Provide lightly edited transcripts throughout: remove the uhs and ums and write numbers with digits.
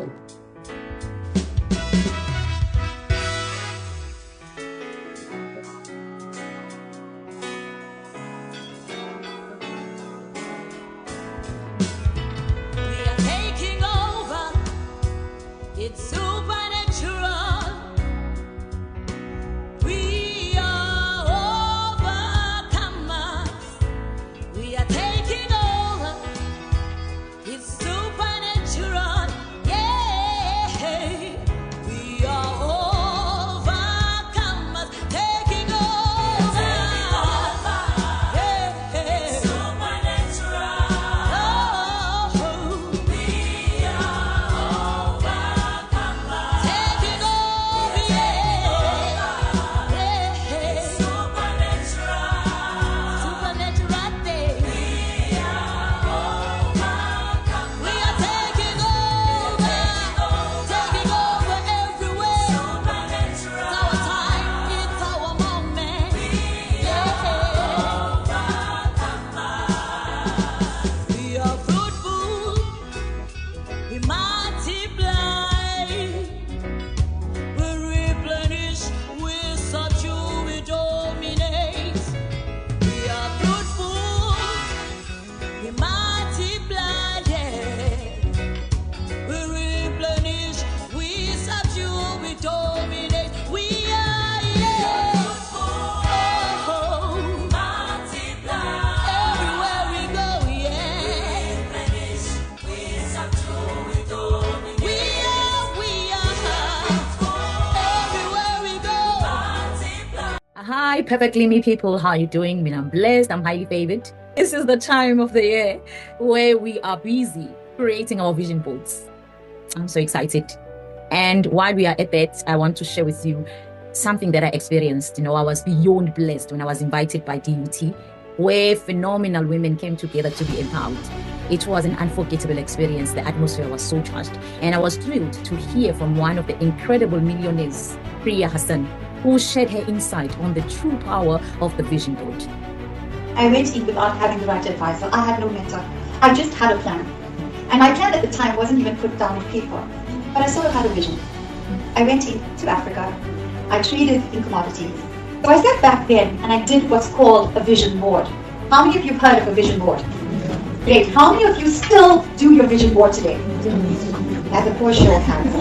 all. We are taking over. It's supernatural. We are overcomers. We are taking over. It's supernatural. Yeah. We are overcomers. Taking over. Yeah. Supernatural. Oh. We are overcomers. Taking over. Yeah. Supernatural. Supernatural day. We are taking over everywhere. It's our time, it's our moment. We are fruitful, we multiply, we replenish, we subdue, we dominate. We are fruitful, we multiply, yeah. We replenish, we subdue, we dominate. We are, yeah. Oh, multiply. Everywhere we go, yeah. Replenish, we subdue, we dominate. We are. Everywhere we go, multiply. Hi, perfectly me people. How are you doing? I mean, I'm blessed. I'm highly favored. This is the time of the year where we are busy creating our vision boards. I'm so excited. And while we are at that, I want to share with you something that I experienced. I was beyond blessed when I was invited by DUT, where phenomenal women came together to be empowered. It was an unforgettable experience. The atmosphere was so charged. And I was thrilled to hear from one of the incredible millionaires, Priya Hassan, who shared her insight on the true power of the vision board. I went in without having the right advisor. I had no mentor. I just had a plan. And my plan at the time wasn't even put down on paper, but I sort of had a vision. I went into Africa. I traded in commodities. So I sat back then and I did what's called a vision board. How many of you have heard of a vision board? Great. How many of you still do your vision board today? As a poor show of hands.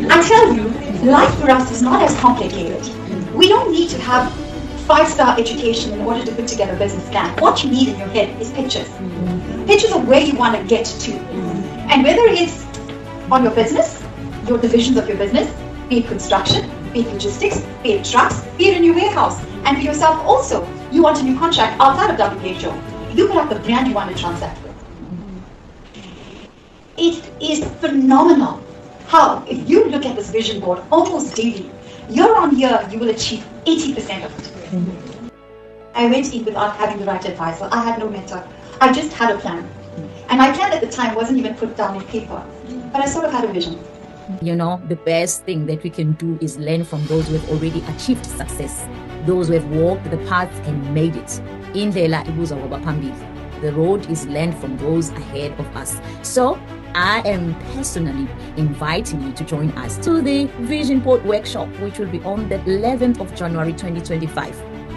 I tell you, life for us is not as complicated. We don't need to have 5-star education in order to put together a business plan. What you need in your head is pictures. Pictures of where you want to get to. And whether it's on your business, your divisions of your business, be it construction, be it logistics, be it trucks, be it a new warehouse. And for yourself also, you want a new contract outside of WHO. You could have the brand you want to transact with. It is phenomenal how, if you look at this vision board almost daily, year on year, you will achieve 80% of it. I went in without having the right advisor. I had no mentor. I just had a plan. And my plan at the time wasn't even put down on paper, but I sort of had a vision. The best thing that we can do is learn from those who have already achieved success, those who have walked the path and made it. Indlela ibuza kwabaphambili. The road is learned from those ahead of us. So I am personally inviting you to join us to the Vision Board Workshop, which will be on the 11th of January 2025.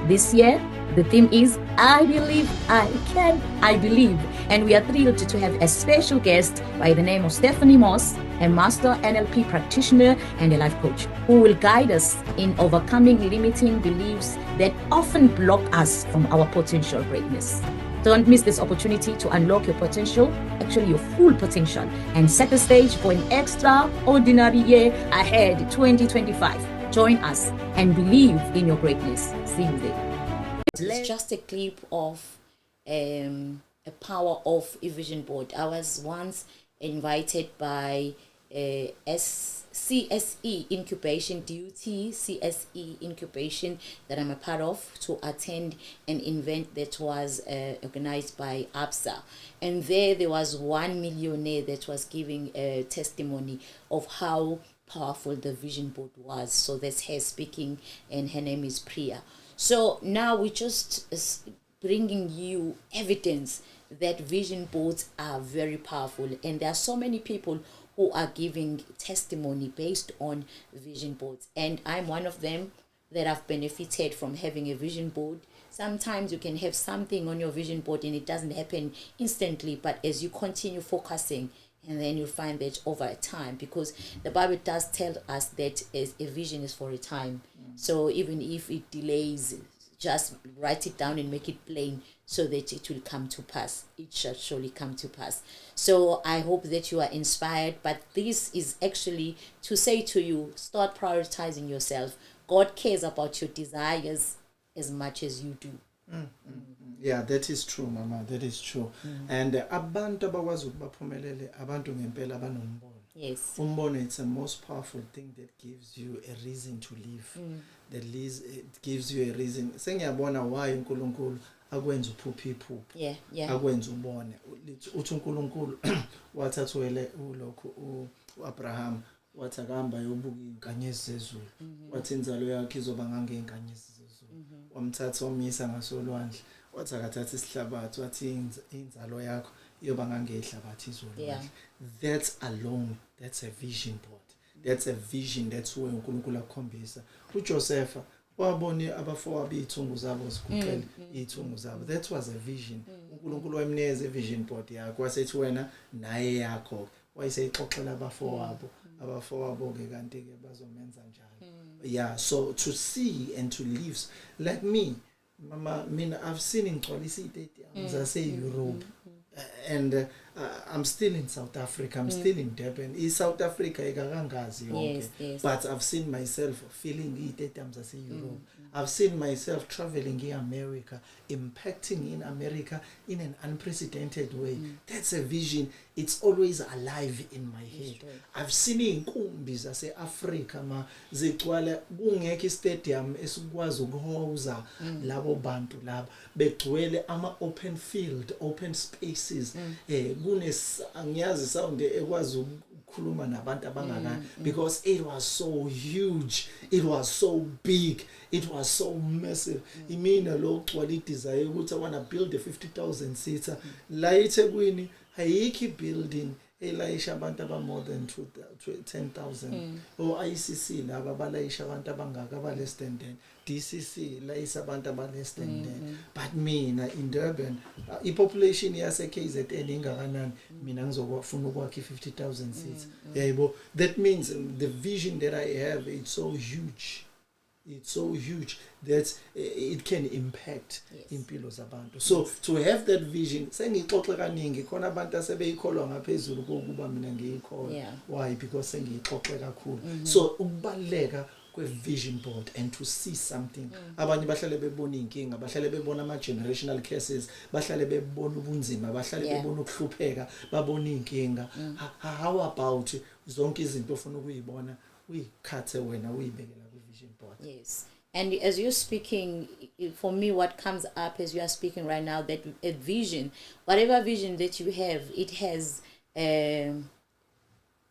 This year, the theme is I Believe, I Can, I Believe. And we are thrilled to have a special guest by the name of Stephanie Moss, a master NLP practitioner and a life coach, who will guide us in overcoming limiting beliefs that often block us from our potential greatness. Don't miss this opportunity to unlock your potential, actually your full potential, and set the stage for an extraordinary year ahead, 2025. Join us and believe in your greatness. See you there. It's just a clip of a power of a vision board. I was once invited by CSE Incubation, DUT CSE Incubation that I'm a part of, to attend an event that was organized by ABSA. And there was one millionaire that was giving a testimony of how powerful the vision board was. So that's her speaking, and her name is Priya. So now we're just bringing you evidence that vision boards are very powerful, and there are so many people who are giving testimony based on vision boards. And I'm one of them that have benefited from having a vision board. Sometimes you can have something on your vision board and it doesn't happen instantly, but as you continue focusing, and then you find that over time, because the Bible does tell us that as a vision is for a time. So even if it delays, just write it down and make it plain so that it will come to pass. It shall surely come to pass. So I hope that you are inspired, but this is actually to say to you, start prioritizing yourself. God cares about your desires as much as you do. Yeah, that is true, Mama. That is true. And abantu abakwazi ukubaphumelele abantu ngempela abanombono. Yes. Umbono, it's the most powerful thing that gives you a reason to live. It gives you a reason. Sengiyabona why uNkulunkulu akwenza uphuphe iphupho. Yeah. Akwenza ubone. Uthi uNkulunkulu wathatha ulokhu uAbraham wathi akahamba yobuka inkanyezi zezulu. Wathi inzalo yakhe izoba ngangeinkanyezi zezulu. Wamthatha wamisa ngasolwandle. Wathi akathatha isihlabathi wathi inzalo yakho iyoba ngangeihlabathi izolwandle. That's alone, that's a vision board. That's a vision, that's where uNkulunkulu akhombisa. uJoseph wabona abafowabo izithungu zabo ziguqele izithungu zabo. That was a vision. uNkulunkulu wayemnikeza a vision board yakhe wasethi wena naye yakho wayeseyixoxela abafowabo ke kanti ke bazomenza njalo. Yeah, so to see and to live like me, Mama, I've seen in stadiums I say Europe, and I'm still in South Africa. I'm still in Durban. In South Africa, Yes. but I've seen myself feeling stadiums I say Europe. I've seen myself traveling in America, impacting in America in an unprecedented way. That's a vision. It's always alive in my head. I've seen inkumbi zase-Afrika zigcwala kungekho stadium esikwazi ukuhoza labo bantu laba begcwele open field, open spaces. Angiyazi sound ekwazi ukukhuluma nabantu abangaka because it was so huge, it was so big, it was so massive. Imina lo gcwala desire ukuthi I want to build a 50,000 seater la eThekwini. Hayiki building elayisha abantu aba more than 10,000 or ICC laba balayisha abantu abangaka aba less than 10, DCC layisa abantu aba less than 10. But mina in Durban population yase KZN ingakanani, mina ngizofuna ukwakha 50,000 seats. Yebo, that means the vision that I have, it's so huge. It's so huge that it can impact impilo zabantu. So to have that vision, sengixoxe kaningi khona abantu asebeyikholwa ngaphezulu kokuba mina ngiyikholwa. Why? Because sengixoxe kakhulu. So ukubaleka kwe-vision board and to see something. Abanye bahlale bebona inkinga, bahlale bebona ama-generational curses, bahlale bebona ubunzima, bahlale bebona ukuhlupheka, babona inkinga. How about zonke izinto ofuna ukuyibona uyikhathe wena uyibekela kwi-vision board? Yes. And as you're speaking, for me, what comes up as you are speaking right now, that a vision, whatever vision that you have, it has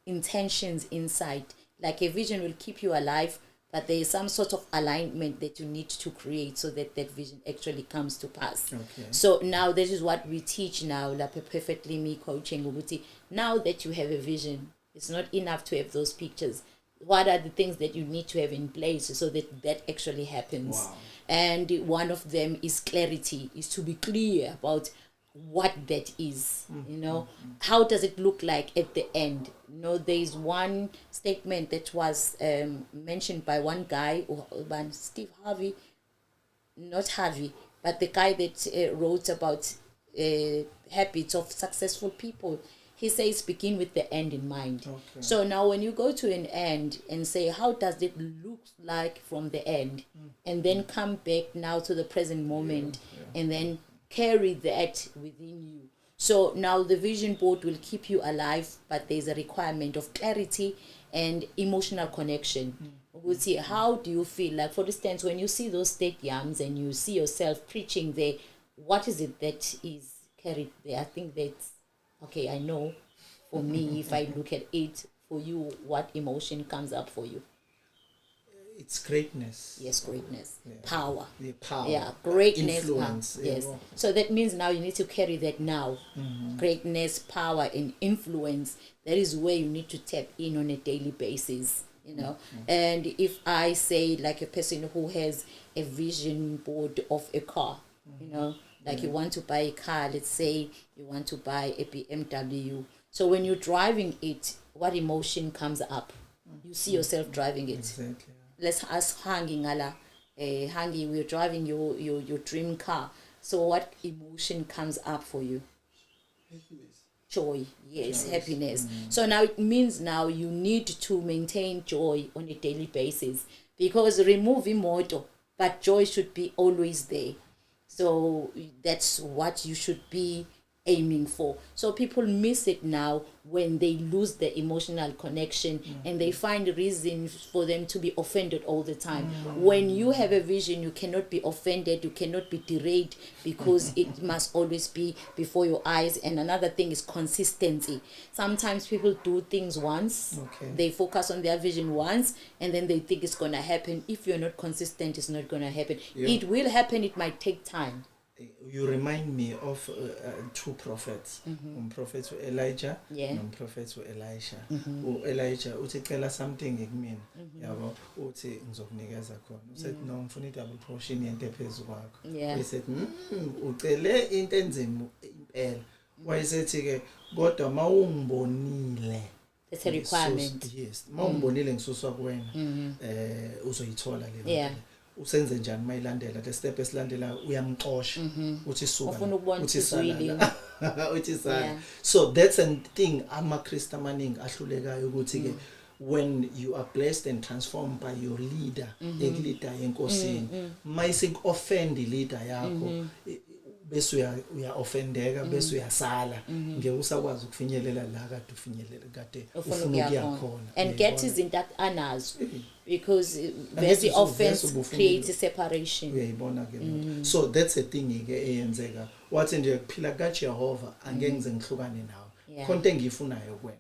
intentions inside. Like a vision will keep you alive, but there is some sort of alignment that you need to create so that that vision actually comes to pass. Okay. So now this is what we teach now, like perfectly me coaching Ubuti. Now that you have a vision, it's not enough to have those pictures. What are the things that you need to have in place so that that actually happens? Wow. And one of them is clarity, is to be clear about what that is. You know, how does it look like at the end? You know, there is one statement that was mentioned by one guy, by Steve Harvey, not Harvey, but the guy that wrote about habits of successful people. He says begin with the end in mind. Okay. So now when you go to an end and say, how does it look like from the end? And then come back now to the present moment and then carry that within you. So now the vision board will keep you alive, but there's a requirement of clarity and emotional connection. We'll see, how do you feel? Like, for instance, when you see those stadiums and you see yourself preaching there, what is it that is carried there? I think that's, okay, I know for me, if I look at it, for you, what emotion comes up for you? it's greatness. Yes, greatness, Yeah. power. The power. Yeah, greatness, Influence. yes. yabo. So that means now you need to carry that now. Mm-hmm. Greatness, power, and influence. That is where you need to tap in on a daily basis. You know, and if I say like a person who has a vision board of a car, you know, like you want to buy a car, let's say you want to buy a BMW. So when you're driving it, what emotion comes up? You see yourself driving it. Exactly. Let's ask Hangi Ngala. Hangi, we're driving your dream car. So what emotion comes up for you? Joy, yes, happiness. So now it means now you need to maintain joy on a daily basis, because remove imoto, but joy should be always there. So that's what you should be aiming for. So people miss it now when they lose the emotional connection and they find a reason for them to be offended all the time. When you have a vision, you cannot be offended, you cannot be derailed, because it must always be before your eyes. And another thing is consistency. Sometimes people do things once, they focus on their vision once, and then they think it's gonna happen. If you're not consistent, it's not gonna happen. It will happen, it might take time. You remind me of two prophets, prophet Elijah and prophet Elisha. Elijah uthi cela something kumina yabo uthi ngizokunikeza khona. Usaid no ngifuna double portion yento ephezulu kwakho. He said ucele into enzima impela. Wayesethi ke kodwa mawungibonile, that's a requirement. Yes, mawungibonile ngisuswa kuwena uzoyithola le. Usenze njani mayilandela the step esilandela uyamxosha uthi suka ufuna ukubona uthi sala uthi sala. So that's a thing amaKristu amaningi ahlulekayo ukuthi ke when you are blessed and transformed by your leader, leader enkosini, mayisik offend leader yakho bese uya offendeka bese uyasala ngeke usakwazi ukufinyelela la kade ufinyelela kade ufuna ukuya khona and get izinto anazo, because very offense creates a separation. Uyayibona ke so that's a thing ke eyenzeka wathi nje kuphila kaJehova angeke ngize ngihlukane nawe konke engiyifunayo kuwena.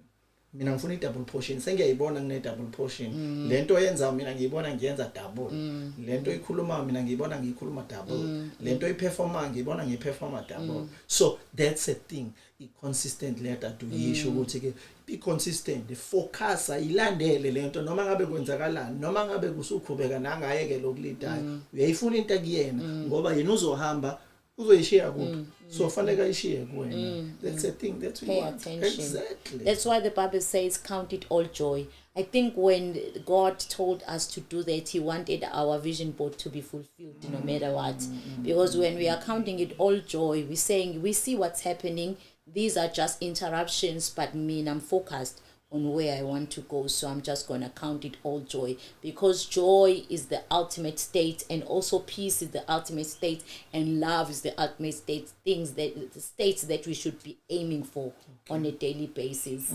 Mina ngifuna i-double portion, sengiyayibona ngine-double portion. Lento yenza mina ngiyibona ngiyenza double. Lento ikhuluma mina ngiyibona ngiyikhuluma double. Lento iperforma ngiyibona ngiyiperforma double. So that's a thing. I-consistent letter to yisho ukuthi ke be consistent, focus, ilandele lento noma ngabe kwenzakalani, noma ngabe kusuqhubeka nangayeke lokulidayo. Uyayifuna into kuyena ngoba yena uzohamba uzoyishiya kuphi. So faneka ishiye kuwena. That's a thing that we pay want. attention. Exactly. That's why the Bible says count it all joy. I think when God told us to do that, he wanted our vision board to be fulfilled no matter what. Because when we are counting it all joy, we're saying we see what's happening. These are just interruptions, but I'm focused on where I want to go, so I'm just gonna count it all joy, because joy is the ultimate state, and also peace is the ultimate state, and love is the ultimate state. Things that the states that we should be aiming for on a daily basis.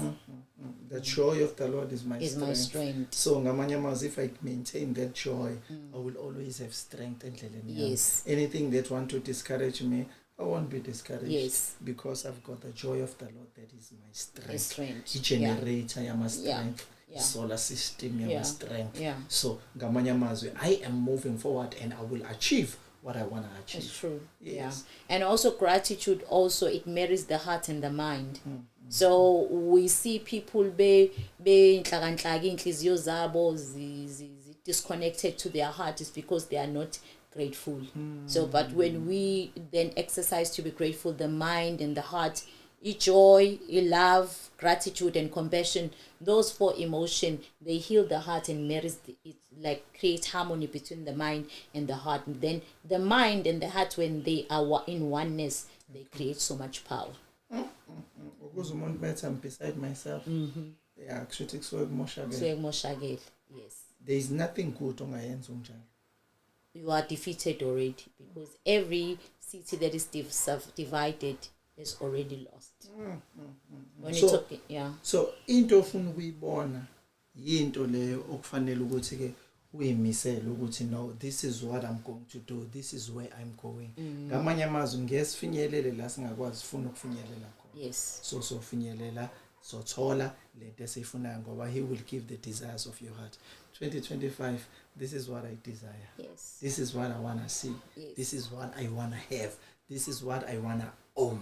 The joy of the Lord is my strength. So ngamanye amazwi, if I maintain that joy, I will always have strength endleleni yami. Yes. Anything that want to discourage me, I won't be discouraged. Yes. Because I've got the joy of the Lord that is my strength. Strength. The generator yama strength. Yeah. Solar system yama strength. Yeah. So ngamanye amazwi, I am moving forward and I will achieve what I want to achieve. It's true. Yes. Yeah. And also gratitude, also it marries the heart and the mind. So we see people be inhlakanhlaka inhliziyo zabo disconnected to their heart, is because they are not grateful. So but when we then exercise to be grateful, the mind and the heart, joy, love, gratitude and compassion, those four emotions, they heal the heart and marries it, like create harmony between the mind and the heart. And then the mind and the heart, when they are in oneness, they create so much power. Because umuntu bethi I'm beside myself. Yeah, kushuthi kusuke kumoshakele. Yes. There is nothing good ongayenza unjalo. You are defeated already, because every city that is divided is already lost. When you talk, So into ofuna ukuyibona yinto leyo okufanele ukuthi ke uyimisele ukuthi no, this is what I'm going to do, this is where I'm going. Ngamanye amazwi ngesifinyelele la singakwazi ufuna ukufinyelela khona. Yes. So finyelela so thola lento esifunayo ngoba he will give the desires of your heart. 2025, this is what I desire. Yes. This is what I want to see. Yes. This is what I want to have. This is what I want to own.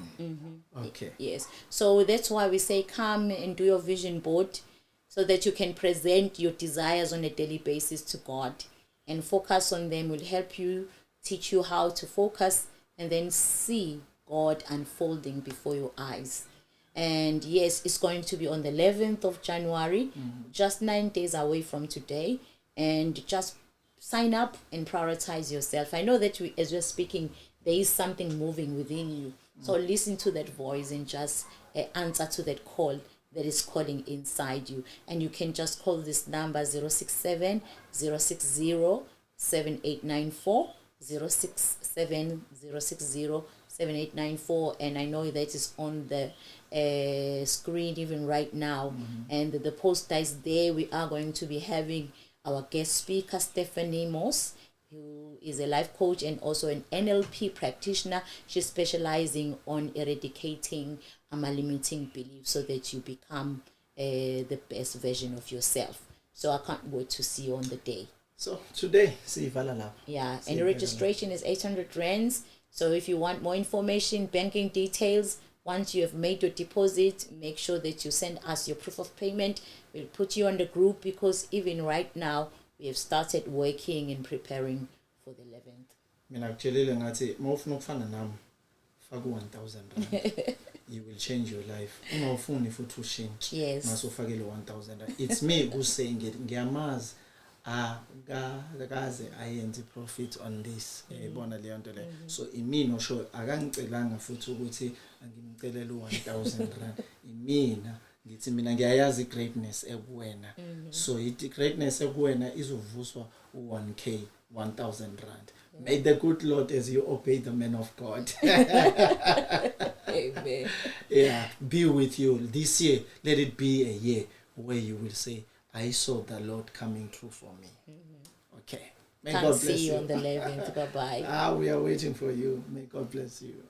Okay. Yes. So that's why we say come and do your vision board so that you can present your desires on a daily basis to God, and focus on them will help you, teach you how to focus and then see God unfolding before your eyes. And yes, it's going to be on the 11th of January, just 9 days away from today. And just sign up and prioritize yourself. I know that as we're speaking, there is something moving within you. So listen to that voice and just answer to that call that is calling inside you. And you can just call this number 067 060 7894, 067 060 7894, and I know that is on the screen even right now. And the poster is there. We are going to be having our guest speaker, Stephanie Moss, who is a life coach and also an NLP practitioner. She's specializing on eradicating limiting beliefs so that you become the best version of yourself. So I can't wait to see you on the day. So today, see Valala. Yeah, and registration is 800 rands. So if you want more information, banking details, once you have made your deposit, make sure that you send us your proof of payment. We'll put you on the group, because even right now, we have started working and preparing for the 11th. Mina kutshelile ngathi mawufuna ukufana nami faka 1000 rand. You will change your life. Uma ufuni futhi ushintshe. Yes. Masufake lo 1000 rand. It's me who's saying it. Ngiyamazi akaze ayenze profit on this. Yabona leyo nto le. So imina sho akangicelanga futhi ukuthi angimcelela u 1000 rand. Imina ngithi mina ngiyayazi greatness ekuwena. So it greatness ekuwena izovuswa u1k 1000 rand. May the good Lord, as you obey the man of God, Amen. Yeah, be with you this year. Let it be a year where you will say, I saw the Lord coming through for me. Okay. May Can't God bless see you you. on the 11th. Bye-bye. We are waiting for you. May God bless you.